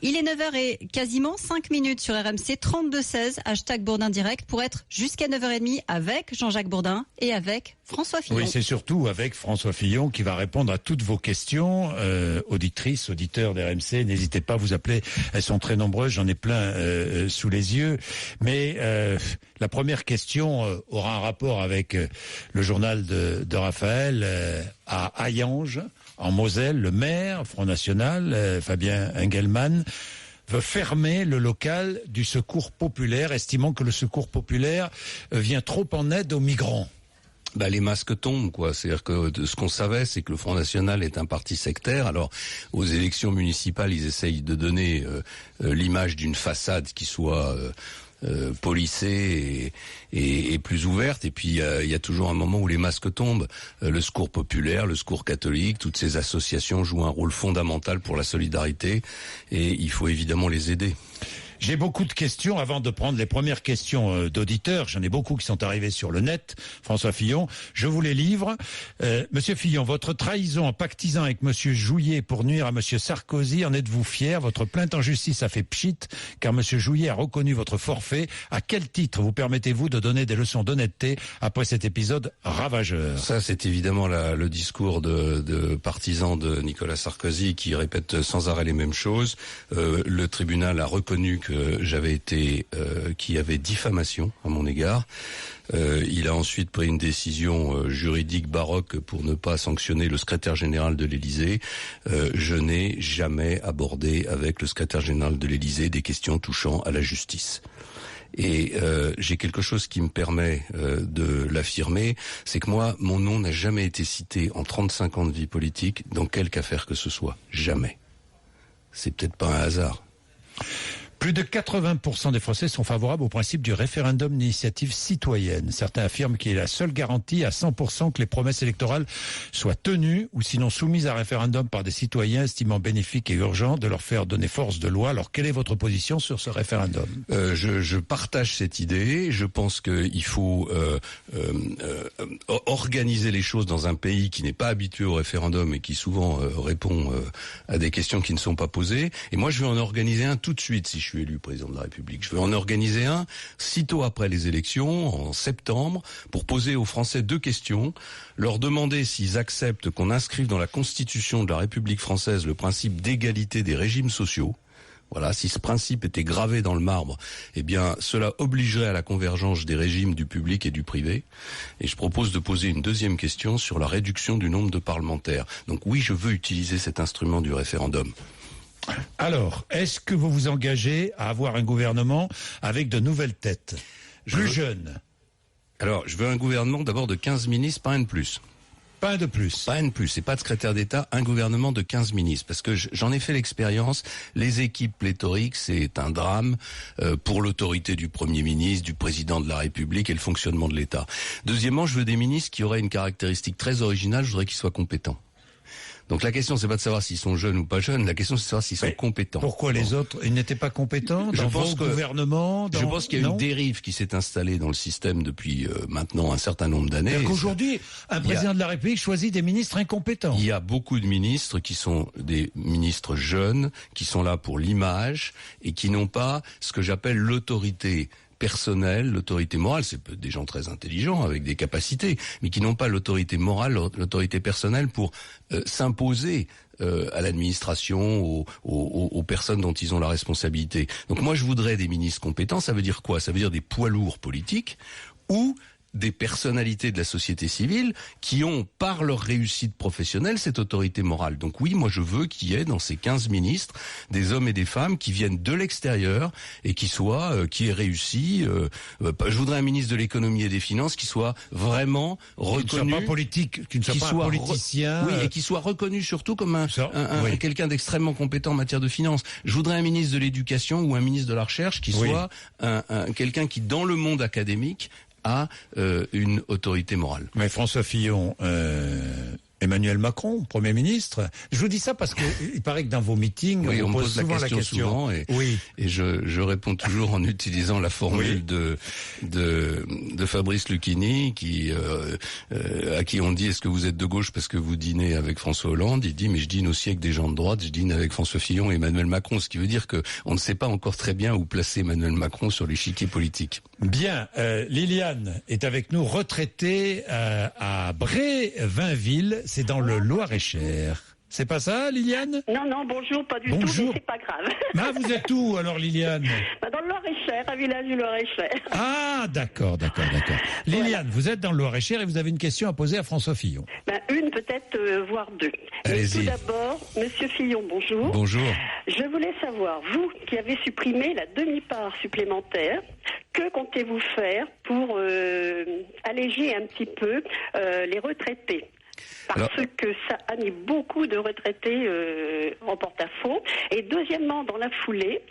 Il est 9h et quasiment 5 minutes sur RMC 3216, hashtag Bourdin Direct, pour être jusqu'à 9h30 avec Jean-Jacques Bourdin et avec François Fillon. Oui, c'est surtout avec François Fillon qui va répondre à toutes vos questions. Auditrices, auditeurs d'RMC, n'hésitez pas à vous appeler. Elles sont très nombreuses, j'en ai plein sous les yeux. Mais la première question aura un rapport avec le journal de Raphaël à Hayange, en Moselle. Le maire, Front National, Fabien Engelmann, veut fermer le local du Secours populaire, estimant que le Secours populaire vient trop en aide aux migrants. Les masques tombent, quoi. C'est-à-dire que ce qu'on savait, c'est que le Front National est un parti sectaire. Alors, aux élections municipales, ils essayent de donner l'image d'une façade qui soit policée et plus ouverte. Et puis, il y a toujours un moment où les masques tombent. Le Secours populaire, le Secours catholique, toutes ces associations jouent un rôle fondamental pour la solidarité. Et il faut évidemment les aider. J'ai beaucoup de questions avant de prendre les premières questions d'auditeurs. J'en ai beaucoup qui sont arrivés sur le net. François Fillon, je vous les livre. Monsieur Fillon, votre trahison en pactisant avec Monsieur Jouyet pour nuire à Monsieur Sarkozy, en êtes-vous fier? Votre plainte en justice a fait pchit, car Monsieur Jouyet a reconnu votre forfait. À quel titre vous permettez-vous de donner des leçons d'honnêteté après cet épisode ravageur? Ça, c'est évidemment le discours de partisans de Nicolas Sarkozy qui répète sans arrêt les mêmes choses. Le tribunal a reconnu que j'avais été qu'il y avait diffamation à mon égard. Il a ensuite pris une décision juridique baroque pour ne pas sanctionner le secrétaire général de l'Élysée. Je n'ai jamais abordé avec le secrétaire général de l'Élysée des questions touchant à la justice. Et j'ai quelque chose qui me permet de l'affirmer, c'est que moi, mon nom n'a jamais été cité en 35 ans de vie politique dans quelque affaire que ce soit. Jamais. C'est peut-être pas un hasard. Plus de 80% des Français sont favorables au principe du référendum d'initiative citoyenne. Certains affirment qu'il est la seule garantie à 100% que les promesses électorales soient tenues ou sinon soumises à référendum par des citoyens estimant bénéfique et urgent de leur faire donner force de loi. Alors, quelle est votre position sur ce référendum? Je partage cette idée. Je pense qu'il faut organiser les choses dans un pays qui n'est pas habitué au référendum et qui souvent répond à des questions qui ne sont pas posées. Et moi, je vais en organiser un tout de suite si je suis élu président de la République. Je vais en organiser un sitôt après les élections, en septembre, pour poser aux Français 2 questions, leur demander s'ils acceptent qu'on inscrive dans la Constitution de la République française le principe d'égalité des régimes sociaux. Voilà, si ce principe était gravé dans le marbre, eh bien, cela obligerait à la convergence des régimes du public et du privé. Et je propose de poser une 2e question sur la réduction du nombre de parlementaires. Donc oui, je veux utiliser cet instrument du référendum. Alors, est-ce que vous vous engagez à avoir un gouvernement avec de nouvelles têtes, plus jeunes? Alors, je veux un gouvernement d'abord de 15 ministres, pas un de plus. Pas un de plus. Pas un de plus, et pas de secrétaire d'État, un gouvernement de 15 ministres. Parce que j'en ai fait l'expérience, les équipes pléthoriques, c'est un drame pour l'autorité du Premier ministre, du Président de la République et le fonctionnement de l'État. Deuxièmement, je veux des ministres qui auraient une caractéristique très originale, je voudrais qu'ils soient compétents. Donc la question, c'est pas de savoir s'ils sont jeunes ou pas jeunes, la question c'est de savoir s'ils sont compétents. Pourquoi les autres, ils n'étaient pas compétents dans vos gouvernements? Je pense qu'il y a une dérive qui s'est installée dans le système depuis maintenant un certain nombre d'années. C'est-à-dire qu'aujourd'hui, un président de la République choisit des ministres incompétents. Il y a beaucoup de ministres qui sont des ministres jeunes, qui sont là pour l'image et qui n'ont pas ce que j'appelle l'autorité personnelle, l'autorité morale. C'est des gens très intelligents avec des capacités, mais qui n'ont pas l'autorité morale, l'autorité personnelle pour s'imposer à l'administration, aux personnes dont ils ont la responsabilité. Donc moi, je voudrais des ministres compétents. Ça veut dire quoi? Ça veut dire des poids lourds politiques ou des personnalités de la société civile qui ont, par leur réussite professionnelle, cette autorité morale. Donc oui, moi je veux qu'il y ait dans ces 15 ministres des hommes et des femmes qui viennent de l'extérieur et qui aient réussi. Je voudrais un ministre de l'économie et des finances qui soit vraiment reconnu. Qui ne soit pas politique, qui ne soit pas un politicien. Oui, et qui soit reconnu surtout comme quelqu'un d'extrêmement compétent en matière de finances. Je voudrais un ministre de l'éducation ou un ministre de la recherche qui soit quelqu'un qui, dans le monde académique, a une autorité morale. Mais François Fillon, Emmanuel Macron, Premier ministre. Je vous dis ça parce que il paraît que dans vos meetings, oui, on me pose souvent la question. Souvent et je réponds toujours en utilisant la formule de Fabrice Lucchini, à qui on dit est-ce que vous êtes de gauche parce que vous dînez avec François Hollande? Il dit mais je dîne aussi avec des gens de droite, je dîne avec François Fillon et Emmanuel Macron, ce qui veut dire que on ne sait pas encore très bien où placer Emmanuel Macron sur l'échiquier politique. Bien, Liliane est avec nous, retraitée à Bray-Vinville, c'est dans le Loir-et-Cher. C'est pas ça, Liliane? Non, bonjour, pas du tout, mais c'est pas grave. Ah, vous êtes où alors, Liliane? Dans le Loir-et-Cher, un village du Loir-et-Cher. Ah, d'accord. Liliane, vous êtes dans le Loir-et-Cher et vous avez une question à poser à François Fillon. Une peut-être, voire deux. Allez-y. Tout d'abord, Monsieur Fillon, bonjour. Bonjour. Je voulais savoir, vous qui avez supprimé la demi-part supplémentaire, que comptez-vous faire pour alléger un petit peu les retraités? Parce que ça a mis beaucoup de retraités en porte-à-faux. Et deuxièmement, dans la foulée,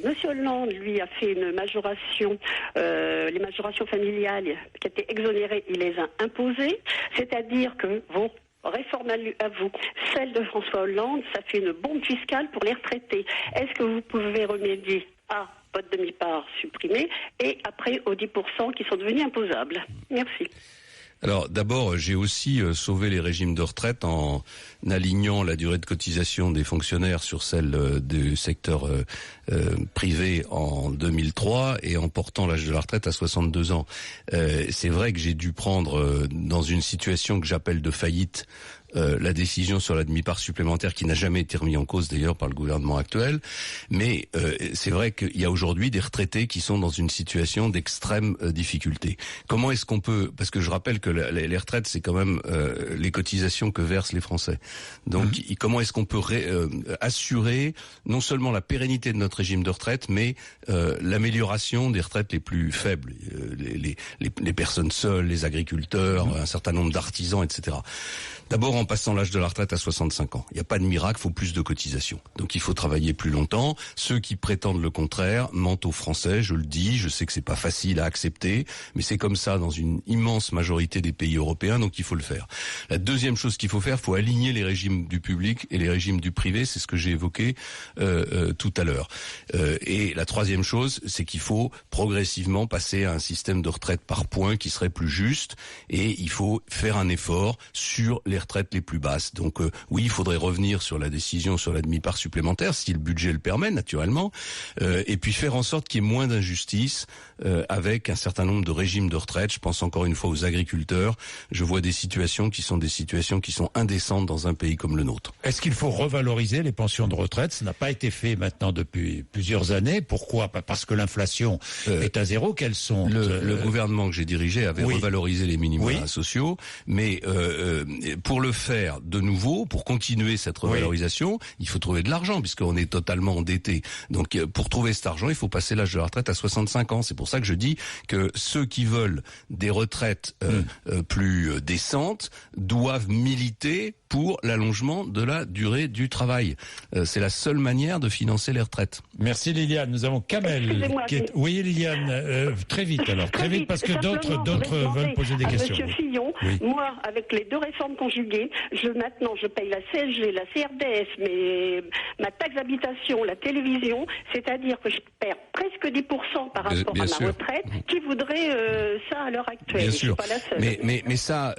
Monsieur Hollande, lui, a fait une majoration, les majorations familiales qui étaient exonérées, il les a imposées. C'est-à-dire que vos réformes à vous, celle de François Hollande, ça fait une bombe fiscale pour les retraités. Est-ce que vous pouvez remédier à votre demi-part supprimée et après aux 10% qui sont devenus imposables? Merci. Alors d'abord, j'ai aussi sauvé les régimes de retraite en alignant la durée de cotisation des fonctionnaires sur celle du secteur privé en 2003 et en portant l'âge de la retraite à 62 ans. C'est vrai que j'ai dû prendre dans une situation que j'appelle de faillite la décision sur la demi-part supplémentaire qui n'a jamais été remise en cause d'ailleurs par le gouvernement actuel. Mais c'est vrai qu'il y a aujourd'hui des retraités qui sont dans une situation d'extrême difficulté. Comment est-ce qu'on peut... Parce que je rappelle que les retraites, c'est quand même les cotisations que versent les Français. Donc comment est-ce qu'on peut assurer non seulement la pérennité de notre régime de retraite, mais l'amélioration des retraites les plus faibles, les personnes seules, les agriculteurs, un certain nombre d'artisans, etc. D'abord en passant l'âge de la retraite à 65 ans. Il n'y a pas de miracle, il faut plus de cotisations. Donc il faut travailler plus longtemps. Ceux qui prétendent le contraire mentent aux Français, je le dis, je sais que c'est pas facile à accepter, mais c'est comme ça dans une immense majorité des pays européens, donc il faut le faire. La deuxième chose qu'il faut faire, il faut aligner les régimes du public et les régimes du privé, c'est ce que j'ai évoqué tout à l'heure. Et la troisième chose, c'est qu'il faut progressivement passer à un système de retraite par points qui serait plus juste, et il faut faire un effort sur les retraites les plus basses. Donc oui, il faudrait revenir sur la décision sur la demi-part supplémentaire, si le budget le permet naturellement, et puis faire en sorte qu'il y ait moins d'injustice avec un certain nombre de régimes de retraite. Je pense encore une fois aux agriculteurs. Je vois des situations qui sont indécentes dans un pays comme le nôtre. Est-ce qu'il faut revaloriser les pensions de retraite? Ça n'a pas été fait maintenant depuis plusieurs années. Pourquoi? Parce que l'inflation est à zéro. Quelles sont le gouvernement que j'ai dirigé avait revalorisé les minima sociaux, mais pour le faire de nouveau, pour continuer cette revalorisation, il faut trouver de l'argent puisqu'on est totalement endetté. Donc pour trouver cet argent, il faut passer l'âge de la retraite à 65 ans. C'est pour ça que je dis que ceux qui veulent des retraites plus décentes doivent militer pour l'allongement de la durée du travail. C'est la seule manière de financer les retraites. Merci Liliane. Nous avons Kamel. Oui Liliane, très vite alors. Très vite parce que d'autres veulent poser des questions. Monsieur Fillon, moi, avec les deux réformes conjuguées, maintenant je paye la CSG, la CRDS, ma taxe d'habitation, la télévision, c'est-à-dire que je perds presque 10% par rapport à ma retraite. Qui voudrait ça à l'heure actuelle? Bien sûr. Je suis pas la seule. Mais ça,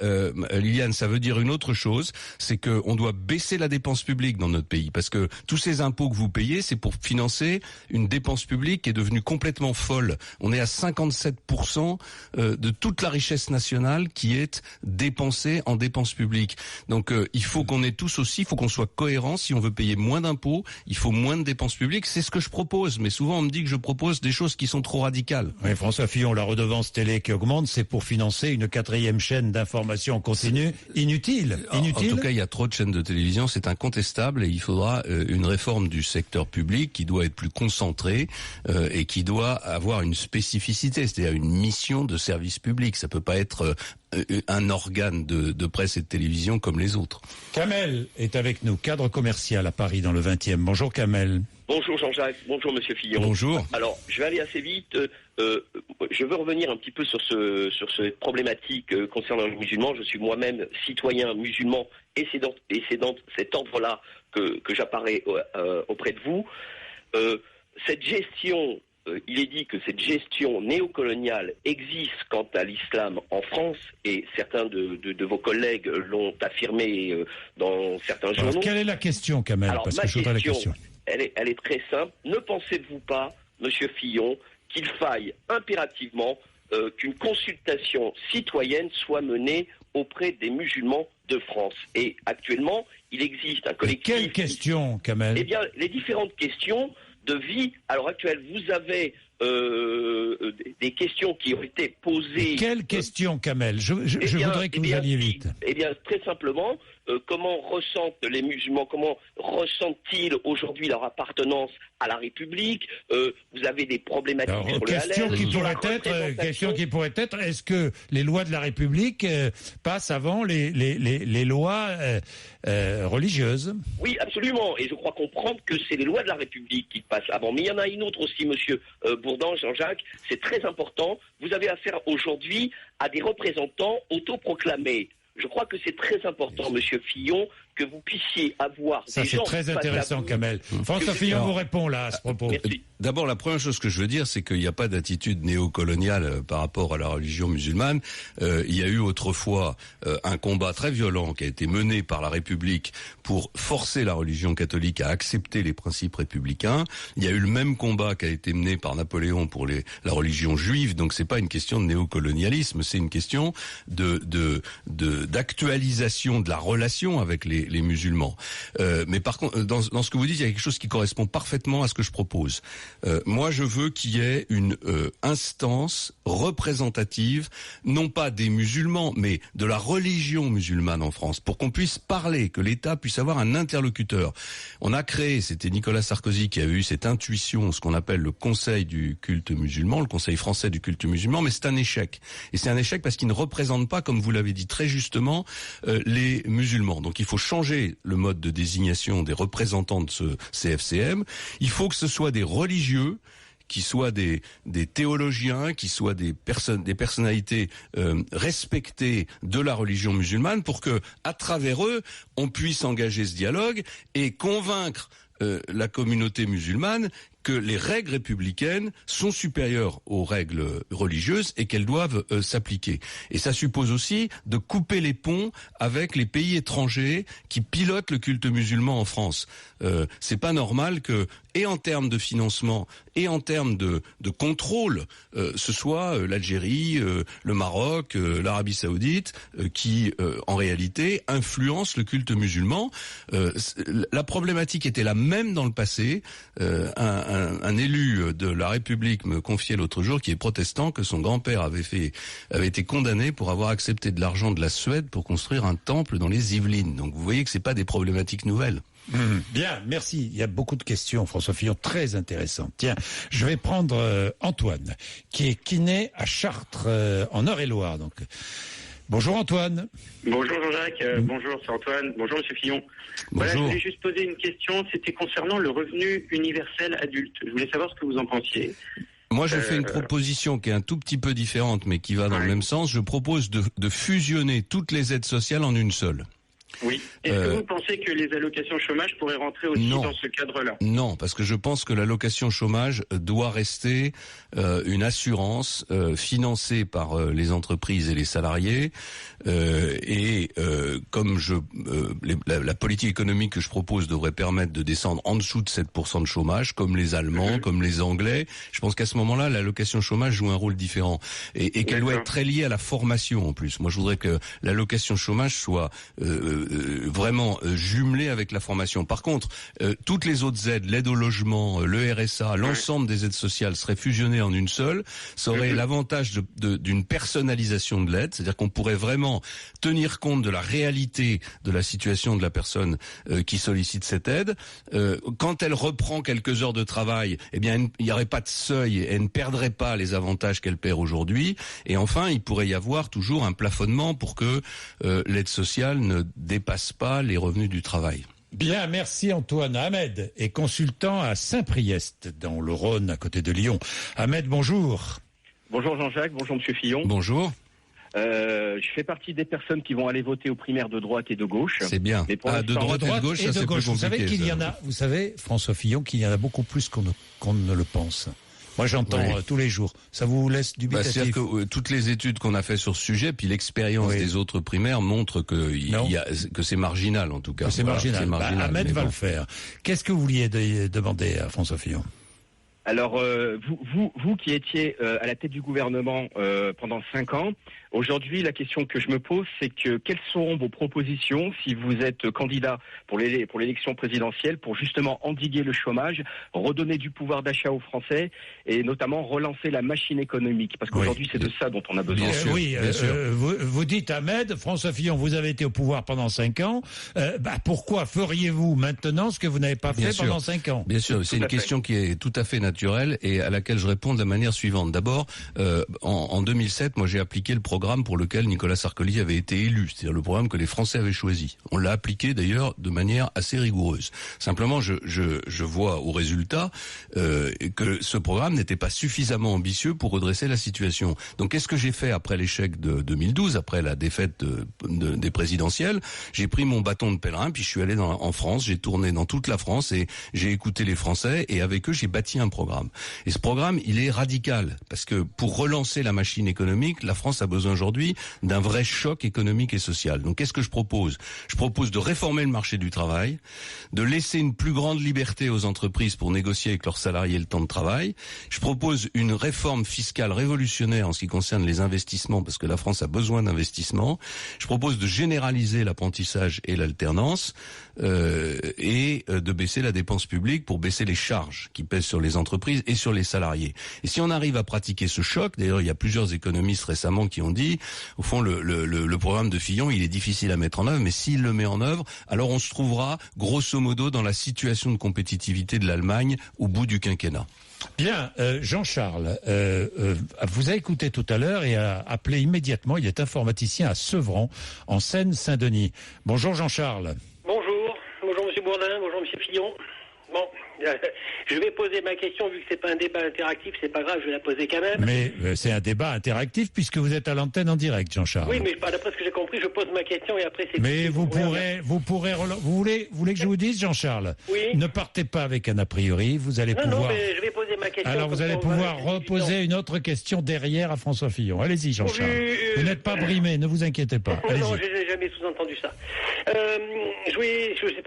Liliane, ça veut dire une autre chose, c'est qu'on doit baisser la dépense publique dans notre pays, parce que tous ces impôts que vous payez, c'est pour financer une dépense publique qui est devenue complètement folle. On est à 57% de toute la richesse nationale qui est dépensée en dépenses publiques. Donc il faut qu'on ait tous aussi, il faut qu'on soit cohérents. Si on veut payer moins d'impôts, il faut moins de dépenses publiques. C'est ce que je propose, mais souvent on me dit que je propose des choses qui sont trop radicales. Oui, François Fillon, la redevance télé qui augmente, c'est pour financer une 4e chaîne d'information continue inutile. En tout cas, il y a trop de chaînes de télévision, c'est incontestable, et il faudra une réforme du secteur public qui doit être plus concentrée et qui doit avoir une spécificité, c'est-à-dire une mission de service public. Ça peut pas être un organe de presse et de télévision comme les autres. Kamel est avec nous, cadre commercial à Paris dans le 20e. Bonjour Kamel. Bonjour Jean-Jacques, bonjour Monsieur Fillon. Bonjour. Alors, je vais aller assez vite. Je veux revenir un petit peu sur cette problématique concernant les musulmans. Je suis moi-même citoyen musulman et c'est dans cet ordre-là que j'apparais auprès de vous. Cette gestion, il est dit que cette gestion néocoloniale existe quant à l'islam en France et certains de vos collègues l'ont affirmé dans certains journaux. Alors, quelle est la question, Kamel? Alors, parce que je voudrais la question. Elle est très simple. Ne pensez-vous pas, Monsieur Fillon, qu'il faille impérativement qu'une consultation citoyenne soit menée auprès des musulmans de France? Et actuellement, il existe un collectif... Quelle question, Kamel? Eh bien, les différentes questions de vie à l'heure actuelle. Vous avez des questions qui ont été posées... Quelle question, Kamel? Je voudrais que vous alliez vite. Eh bien, très simplement... comment ressentent les musulmans, comment ressentent-ils aujourd'hui leur appartenance à la République? Vous avez des problématiques sur le halal. Question qui pourrait être, est-ce que les lois de la République passent avant les lois religieuses? Oui, absolument. Et je crois comprendre que c'est les lois de la République qui passent avant. Mais il y en a une autre aussi, Monsieur Bourdin, Jean-Jacques. C'est très important. Vous avez affaire aujourd'hui à des représentants autoproclamés. Je crois que c'est très important, Monsieur Fillon, que vous puissiez avoir ça, des gens... Ça, c'est très intéressant, Kamel. François Fillon vous répond là à ce propos. Merci. D'abord, la première chose que je veux dire, c'est qu'il n'y a pas d'attitude néocoloniale par rapport à la religion musulmane. Il y a eu autrefois un combat très violent qui a été mené par la République pour forcer la religion catholique à accepter les principes républicains. Il y a eu le même combat qui a été mené par Napoléon pour la religion juive. Donc, c'est pas une question de néocolonialisme, c'est une question d'actualisation de la relation avec les musulmans. Mais par contre, dans ce que vous dites, il y a quelque chose qui correspond parfaitement à ce que je propose. Moi, je veux qu'il y ait une instance représentative, non pas des musulmans, mais de la religion musulmane en France, pour qu'on puisse parler, que l'État puisse avoir un interlocuteur. On a créé, c'était Nicolas Sarkozy qui a eu cette intuition, ce qu'on appelle le Conseil du culte musulman, le Conseil français du culte musulman, mais c'est un échec. Et c'est un échec parce qu'il ne représente pas, comme vous l'avez dit très justement, les musulmans. Donc il faut changer le mode de désignation des représentants de ce CFCM. Il faut que ce soit des religieux, qui soient des théologiens, qui soient des personnalités respectées de la religion musulmane, pour que, à travers eux, on puisse engager ce dialogue et convaincre la communauté musulmane que les règles républicaines sont supérieures aux règles religieuses et qu'elles doivent s'appliquer. Et ça suppose aussi de couper les ponts avec les pays étrangers qui pilotent le culte musulman en France. C'est pas normal que, et en termes de financement, et en termes de contrôle, ce soit l'Algérie, le Maroc, l'Arabie Saoudite, qui en réalité influencent le culte musulman. La problématique était la même dans le passé. Un élu de la République me confiait l'autre jour, qui est protestant, que son grand-père avait été condamné pour avoir accepté de l'argent de la Suède pour construire un temple dans les Yvelines. Donc vous voyez que c'est pas des problématiques nouvelles. Bien, merci. Il y a beaucoup de questions, François Fillon, très intéressantes. Tiens, je vais prendre Antoine, qui est kiné à Chartres, en Eure-et-Loire. Donc, bonjour Antoine. Bonjour Jean-Jacques, bonjour c'est Antoine, bonjour Monsieur Fillon. Voilà, je voulais juste poser une question, c'était concernant le revenu universel adulte. Je voulais savoir ce que vous en pensiez. Moi, je fais une proposition qui est un tout petit peu différente, mais qui va dans le même sens. Je propose de fusionner toutes les aides sociales en une seule. Oui. Est-ce que vous pensez que les allocations chômage pourraient rentrer aussi dans ce cadre-là? Non, parce que je pense que l'allocation chômage doit rester une assurance financée par les entreprises et les salariés. Comme la politique économique que je propose devrait permettre de descendre en dessous de 7% de chômage, comme les Allemands, comme les Anglais, je pense qu'à ce moment-là, l'allocation chômage joue un rôle différent et qu'elle doit être très liée à la formation en plus. Moi, je voudrais que l'allocation chômage soit vraiment jumelé avec la formation. Par contre, toutes les autres aides, l'aide au logement, le RSA, l'ensemble des aides sociales seraient fusionnées en une seule. Ça aurait l'avantage d'une personnalisation de l'aide, c'est-à-dire qu'on pourrait vraiment tenir compte de la réalité de la situation de la personne qui sollicite cette aide. Quand elle reprend quelques heures de travail, eh bien, il n'y aurait pas de seuil, elle ne perdrait pas les avantages qu'elle perd aujourd'hui. Et enfin, il pourrait y avoir toujours un plafonnement pour que l'aide sociale ne dépasse pas les revenus du travail. Bien, merci Antoine. Ahmed est consultant à Saint-Priest, dans le Rhône, à côté de Lyon. Ahmed, bonjour. Bonjour Jean-Jacques, bonjour Monsieur Fillon. Bonjour. Je fais partie des personnes qui vont aller voter aux primaires de droite et de gauche. C'est bien. De droite et de gauche, ça c'est plus compliqué. Vous savez qu'il y en a, vous savez, François Fillon, qu'il y en a beaucoup plus qu'on ne le pense. Moi, j'entends tous les jours. Ça vous laisse dubitatif? C'est-à-dire que toutes les études qu'on a fait sur ce sujet, puis l'expérience des autres primaires montre que c'est marginal, en tout cas. C'est marginal. Ahmed va le faire. Qu'est-ce que vous vouliez demander à François Fillon? Alors, vous qui étiez à la tête du gouvernement pendant 5 ans, aujourd'hui, la question que je me pose, c'est que quelles seront vos propositions si vous êtes candidat pour l'élection présidentielle pour justement endiguer le chômage, redonner du pouvoir d'achat aux Français et notamment relancer la machine économique? Parce qu'aujourd'hui, c'est de ça dont on a besoin. Bien sûr. Vous dites, Ahmed, François Fillon, vous avez été au pouvoir pendant 5 ans. Pourquoi feriez-vous maintenant ce que vous n'avez pas fait pendant 5 ans? Bien sûr, c'est une question qui est tout à fait naturelle et à laquelle je réponds de la manière suivante. D'abord, en 2007, moi j'ai appliqué le programme pour lequel Nicolas Sarkozy avait été élu, c'est-à-dire le programme que les Français avaient choisi. On l'a appliqué d'ailleurs de manière assez rigoureuse. Simplement, je vois au résultat que ce programme n'était pas suffisamment ambitieux pour redresser la situation. Donc qu'est-ce que j'ai fait après l'échec de 2012, après la défaite des présidentielles? J'ai pris mon bâton de pèlerin, puis je suis allé en France, j'ai tourné dans toute la France et j'ai écouté les Français et avec eux j'ai bâti un programme. Et ce programme, il est radical parce que pour relancer la machine économique, la France a besoin aujourd'hui d'un vrai choc économique et social. Donc qu'est-ce que je propose? Je propose de réformer le marché du travail, de laisser une plus grande liberté aux entreprises pour négocier avec leurs salariés le temps de travail. Je propose une réforme fiscale révolutionnaire en ce qui concerne les investissements parce que la France a besoin d'investissements. Je propose de généraliser l'apprentissage et l'alternance et de baisser la dépense publique pour baisser les charges qui pèsent sur les entreprises et sur les salariés. Et si on arrive à pratiquer ce choc, d'ailleurs il y a plusieurs économistes récemment qui ont dit, au fond le programme de Fillon il est difficile à mettre en œuvre, mais s'il le met en œuvre, alors on se trouvera grosso modo dans la situation de compétitivité de l'Allemagne au bout du quinquennat. Bien, Jean-Charles, vous a écouté tout à l'heure et a appelé immédiatement, il est informaticien à Sevran, en Seine-Saint-Denis. Bonjour Jean-Charles. Bonjour Monsieur Bourdin, bonjour Monsieur Fillon. Bon, je vais poser ma question, vu que c'est pas un débat interactif, c'est pas grave, je vais la poser quand même. Mais c'est un débat interactif puisque vous êtes à l'antenne en direct, Jean-Charles. Oui, mais d'après ce que j'ai compris, je pose ma question et après c'est... Mais vous voulez que je vous dise, Jean-Charles? Oui. Ne partez pas avec un a priori, vous allez pouvoir... Non, mais je vais poser ma question. Alors vous allez pouvoir reposer une autre question derrière à François Fillon. Allez-y, Jean-Charles. Vous n'êtes pas brimé, ne vous inquiétez pas. Non, je n'ai jamais sous-entendu ça.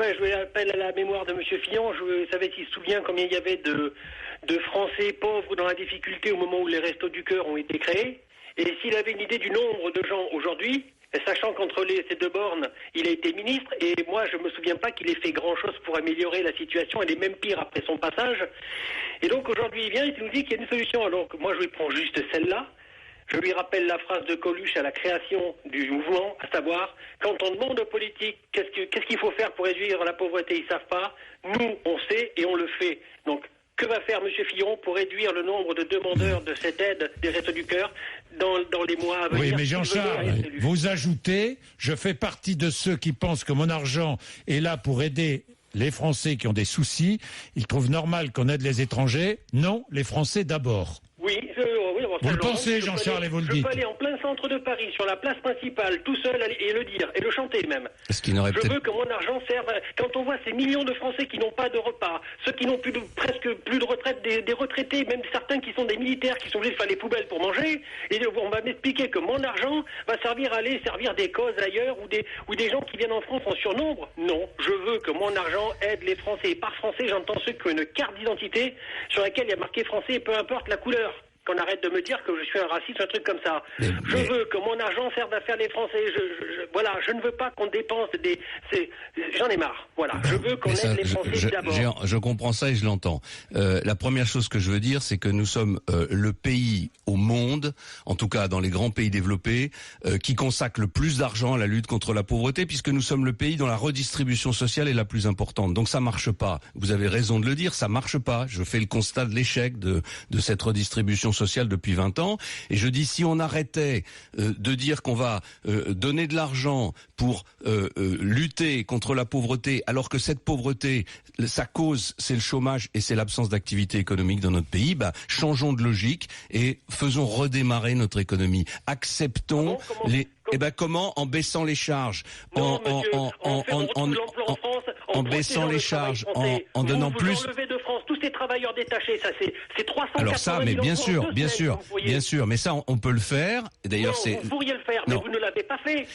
Je vais appeler à la mémoire de Monsieur Fillon. Vous savez s'il se souvient combien il y avait de Français pauvres dans la difficulté au moment où les Restos du Cœur ont été créés. Et s'il avait une idée du nombre de gens aujourd'hui, sachant qu'entre ces deux bornes, il a été ministre, et moi je me souviens pas qu'il ait fait grand-chose pour améliorer la situation, elle est même pire après son passage. Et donc aujourd'hui il vient et il nous dit qu'il y a une solution. Alors que moi je lui prends juste celle-là. Je lui rappelle la phrase de Coluche à la création du mouvement, à savoir, quand on demande aux politiques qu'est-ce qu'il faut faire pour réduire la pauvreté, ils savent pas. Nous, on sait et on le fait. Donc, que va faire M. Fillon pour réduire le nombre de demandeurs de cette aide des Restos du Cœur dans les mois à venir? Oui, mais Jean-Charles, vous ajoutez, je fais partie de ceux qui pensent que mon argent est là pour aider les Français qui ont des soucis. Ils trouvent normal qu'on aide les étrangers. Non, les Français d'abord. Oui, vous le pensez, Jean-Charles, et vous le dites. Je peux aller en plein centre de Paris, sur la place principale, tout seul, et le dire, et le chanter même. Je veux que mon argent serve... Quand on voit ces millions de Français qui n'ont pas de repas, ceux qui n'ont presque plus de retraite, des retraités, même certains qui sont des militaires, qui sont obligés de faire les poubelles pour manger, et on va m'expliquer que mon argent va servir à aller servir des causes ailleurs, ou des gens qui viennent en France en surnombre. Non, je veux que mon argent aide les Français. Et par Français, j'entends ceux qui ont une carte d'identité sur laquelle il y a marqué français, peu importe la couleur. qu'on arrête de me dire que je suis un raciste, un truc comme ça. Je veux que mon argent serve à faire les Français. Voilà, je ne veux pas qu'on dépense j'en ai marre. Voilà, je veux qu'on aide les Français d'abord. Je comprends ça et je l'entends. La première chose que je veux dire, c'est que nous sommes le pays au monde, en tout cas dans les grands pays développés, qui consacre le plus d'argent à la lutte contre la pauvreté, puisque nous sommes le pays dont la redistribution sociale est la plus importante. Donc ça marche pas. Vous avez raison de le dire, ça marche pas. Je fais le constat de l'échec de cette redistribution sociale depuis 20 ans. Et je dis, si on arrêtait de dire qu'on va donner de l'argent pour lutter contre la pauvreté, alors que cette pauvreté, sa cause, c'est le chômage et c'est l'absence d'activité économique dans notre pays, changeons de logique et faisons redémarrer notre économie. Acceptons comment? En baissant les charges, en baissant les charges, en donnant plus. Vous enlevez de France tous ces travailleurs détachés, ça c'est 380 Alors ça, mais bien sûr, mais ça on peut le faire. D'ailleurs, vous pourriez le faire, mais vous ne l'avez pas fait.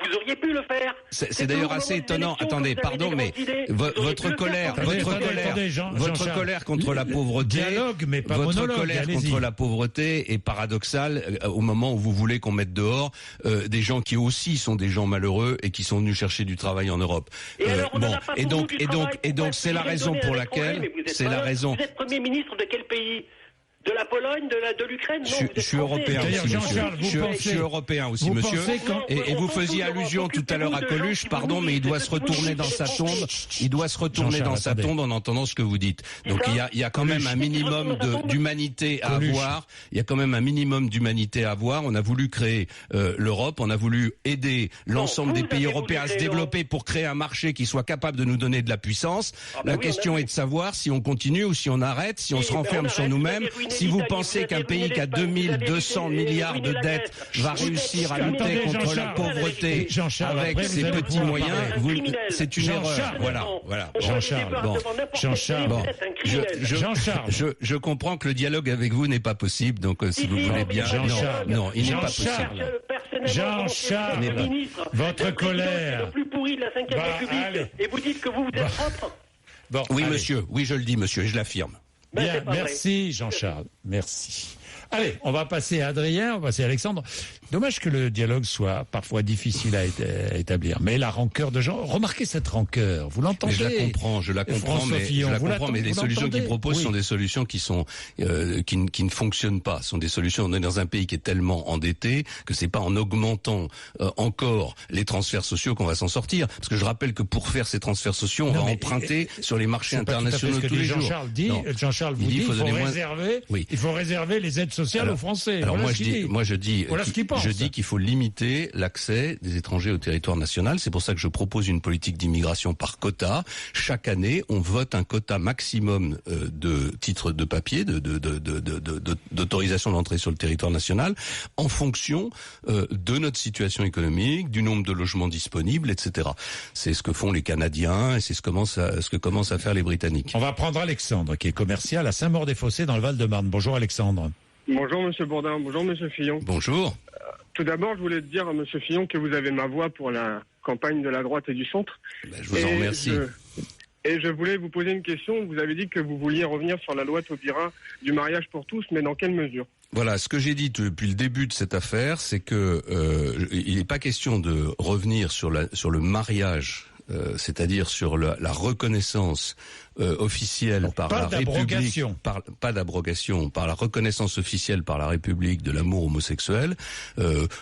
Vous auriez pu le faire. C'est d'ailleurs assez étonnant. Attendez, pardon, mais votre colère contre la pauvreté, dialogue, mais pas votre monologue, colère contre la pauvreté est paradoxale au moment où vous voulez qu'on mette dehors des gens qui aussi sont des gens malheureux et qui sont venus chercher du travail en Europe. Et donc c'est la raison pour laquelle Vous êtes Premier ministre de quel pays ? De la Pologne, de l'Ukraine? Non, je suis européen aussi, monsieur. Je suis européen aussi, monsieur. Et vous faisiez allusion tout à l'heure à Coluche, pardon, mais il doit se retourner dans sa tombe. Il doit se retourner dans sa tombe en entendant ce que vous dites. Donc il y a quand même un minimum d'humanité à avoir. Il y a quand même un minimum d'humanité à avoir. On a voulu créer l'Europe, on a voulu aider l'ensemble des pays européens à se développer pour créer un marché qui soit capable de nous donner de la puissance. La question est de savoir si on continue ou si on arrête, si on se renferme sur nous-mêmes. Si vous pensez qu'un pays qui a 2200 milliards de dettes va réussir à lutter contre la pauvreté avec ses petits moyens, c'est une erreur. Voilà. Jean-Charles, je comprends que le dialogue avec vous n'est pas possible, donc si vous voulez bien, non, il n'est pas possible. Jean-Charles, votre colère. Le plus pourri de la 5e République, et vous dites que vous êtes propre. Oui, monsieur, oui, je le dis, monsieur, et je l'affirme. Bien, merci Jean-Charles, merci. Allez, on va passer à Adrien, on va passer à Alexandre. Dommage que le dialogue soit parfois difficile à établir. Mais la rancœur de Jean, remarquez cette rancœur, vous l'entendez? Je la comprends, mais les solutions qu'il propose sont des solutions qui sont qui ne fonctionnent pas. Ce sont des solutions. On est dans un pays qui est tellement endetté que c'est pas en augmentant encore les transferts sociaux qu'on va s'en sortir. Parce que je rappelle que pour faire ces transferts sociaux, on va emprunter sur les marchés internationaux tous les jours. Jean-Charles vous dit il faut réserver les aides sociales aux Français. Alors je dis qu'il faut limiter l'accès des étrangers au territoire national. C'est pour ça que je propose une politique d'immigration par quota. Chaque année, on vote un quota maximum de titres de papier, d'autorisation d'entrée sur le territoire national, en fonction de notre situation économique, du nombre de logements disponibles, etc. C'est ce que font les Canadiens et c'est ce que commencent à faire les Britanniques. On va prendre Alexandre, qui est commercial à Saint-Maur-des-Fossés dans le Val-de-Marne. Bonjour Alexandre. Bonjour Monsieur Bourdin, bonjour Monsieur Fillon. Bonjour. Tout d'abord, je voulais dire à Monsieur Fillon que vous avez ma voix pour la campagne de la droite et du centre. Je vous en remercie. Et je voulais vous poser une question. Vous avez dit que vous vouliez revenir sur la loi Taubira du mariage pour tous, mais dans quelle mesure ? Voilà, ce que j'ai dit depuis le début de cette affaire, c'est que il n'est pas question de revenir sur le mariage, c'est-à-dire sur la reconnaissance officielle par la République, pas d'abrogation, par la reconnaissance officielle par la République de l'amour homosexuel.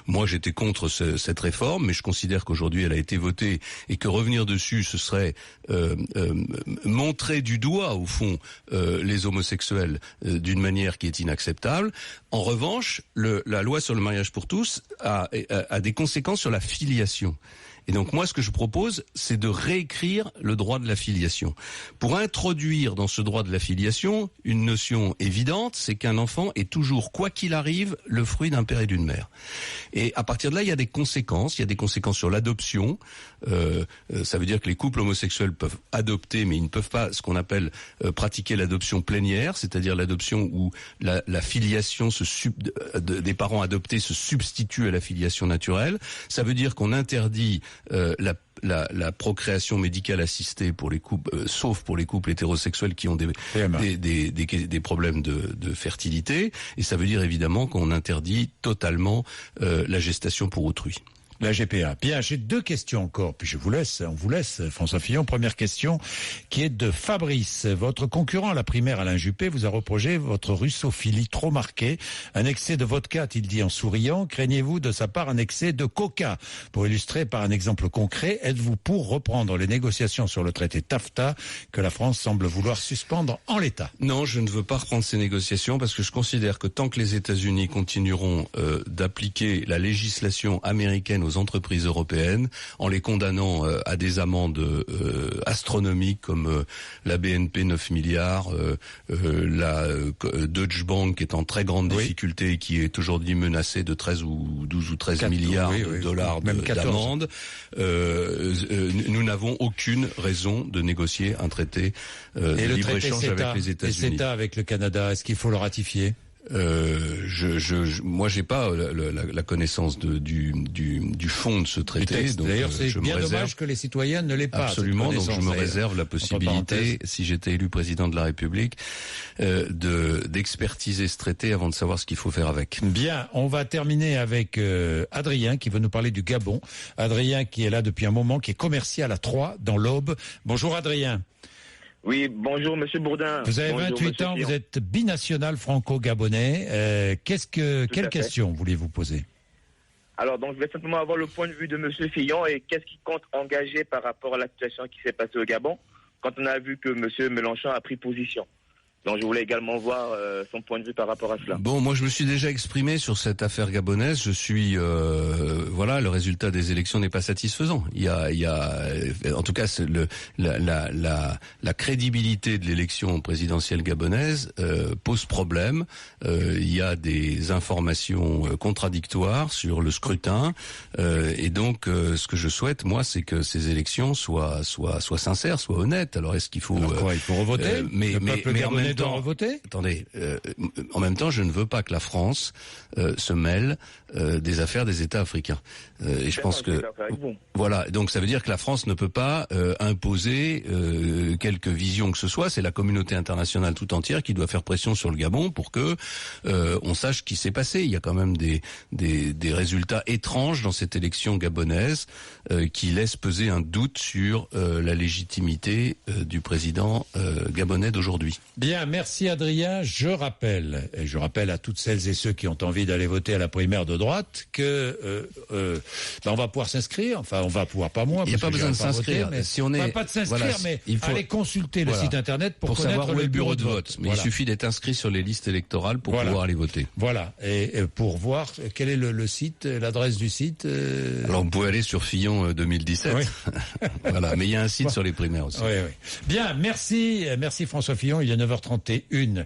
Moi, j'étais contre cette réforme, mais je considère qu'aujourd'hui elle a été votée et que revenir dessus, ce serait montrer du doigt, au fond, les homosexuels d'une manière qui est inacceptable. En revanche, la loi sur le mariage pour tous a des conséquences sur la filiation. Et donc moi, ce que je propose, c'est de réécrire le droit de la filiation. Pour introduire dans ce droit de la filiation une notion évidente, c'est qu'un enfant est toujours, quoi qu'il arrive, le fruit d'un père et d'une mère. Et à partir de là, il y a des conséquences. Il y a des conséquences sur l'adoption. Ça veut dire que les couples homosexuels peuvent adopter, mais ils ne peuvent pas ce qu'on appelle pratiquer l'adoption plénière, c'est-à-dire l'adoption où la filiation des parents adoptés se substitue à la filiation naturelle. Ça veut dire qu'on interdit la procréation médicale assistée pour les couples, sauf pour les couples hétérosexuels qui ont des problèmes de fertilité, et ça veut dire évidemment qu'on interdit totalement la gestation pour autrui. La GPA. Bien, j'ai 2 questions encore, puis on vous laisse, François Fillon. Première question, qui est de Fabrice. Votre concurrent à la primaire, Alain Juppé, vous a reproché votre russophilie trop marquée. Un excès de vodka, a-t-il dit en souriant. Craignez-vous de sa part un excès de coca? Pour illustrer par un exemple concret, êtes-vous pour reprendre les négociations sur le traité TAFTA que la France semble vouloir suspendre en l'état? Non, je ne veux pas reprendre ces négociations parce que je considère que tant que les États-Unis continueront d'appliquer la législation américaine aux entreprises européennes en les condamnant à des amendes astronomiques comme la BNP 9 milliards, la Deutsche Bank est en très grande difficulté et qui est aujourd'hui menacée de 12 ou 13 milliards de dollars d'amende. Nous n'avons aucune raison de négocier un traité de libre-échange avec les États-Unis. Et CETA avec le Canada, est-ce qu'il faut le ratifier? Moi, j'ai pas la connaissance du fond de ce traité. Donc, d'ailleurs, c'est bien dommage que les citoyens ne l'aient pas. Absolument. Donc, je me réserve la possibilité, si j'étais élu président de la République, d'expertiser ce traité avant de savoir ce qu'il faut faire avec. Bien, on va terminer avec Adrien qui veut nous parler du Gabon. Adrien qui est là depuis un moment, qui est commercial à Troyes, dans l'Aube. Bonjour Adrien. Oui, bonjour Monsieur Bourdin. Vous avez 28 ans, vous êtes binational franco-gabonais. Quelle question voulez-vous poser? Alors, donc, je vais simplement avoir le point de vue de Monsieur Fillon et qu'est-ce qu'il compte engager par rapport à la situation qui s'est passée au Gabon quand on a vu que Monsieur Mélenchon a pris position. Donc je voulais également voir son point de vue par rapport à cela. Bon, moi je me suis déjà exprimé sur cette affaire gabonaise. Je suis, voilà, le résultat des élections n'est pas satisfaisant. Il y a, en tout cas, la crédibilité de l'élection présidentielle gabonaise pose problème. Il y a des informations contradictoires sur le scrutin, et donc ce que je souhaite, moi, c'est que ces élections soient sincères, soient honnêtes. Alors est-ce qu'il faut il faut revoter? Mais en même temps, revoter. Attendez, en même temps, je ne veux pas que la France se mêle des affaires des États africains. Et je pense que voilà, donc ça veut dire que la France ne peut pas imposer quelque vision que ce soit. C'est la communauté internationale tout entière qui doit faire pression sur le Gabon pour que on sache ce qui s'est passé. Il y a quand même des résultats étranges dans cette élection gabonaise qui laissent peser un doute sur la légitimité du président gabonais d'aujourd'hui. Bien, merci Adrien. Je rappelle à toutes celles et ceux qui ont envie d'aller voter à la primaire de droite que on va pouvoir s'inscrire. Enfin, on va pouvoir, pas moi. Il n'y a pas besoin de s'inscrire. Mais si on est, pas de s'inscrire, mais il faut aller consulter le site internet pour savoir où est le bureau de vote. Mais il suffit d'être inscrit sur les listes électorales pour pouvoir aller voter. Voilà. Et pour voir quel est le site, l'adresse du site. Alors vous pouvez aller sur Fillon 2017. Oui. Voilà. Mais il y a un site sur les primaires aussi. Oui. Bien. Merci François Fillon. Il est 9h31.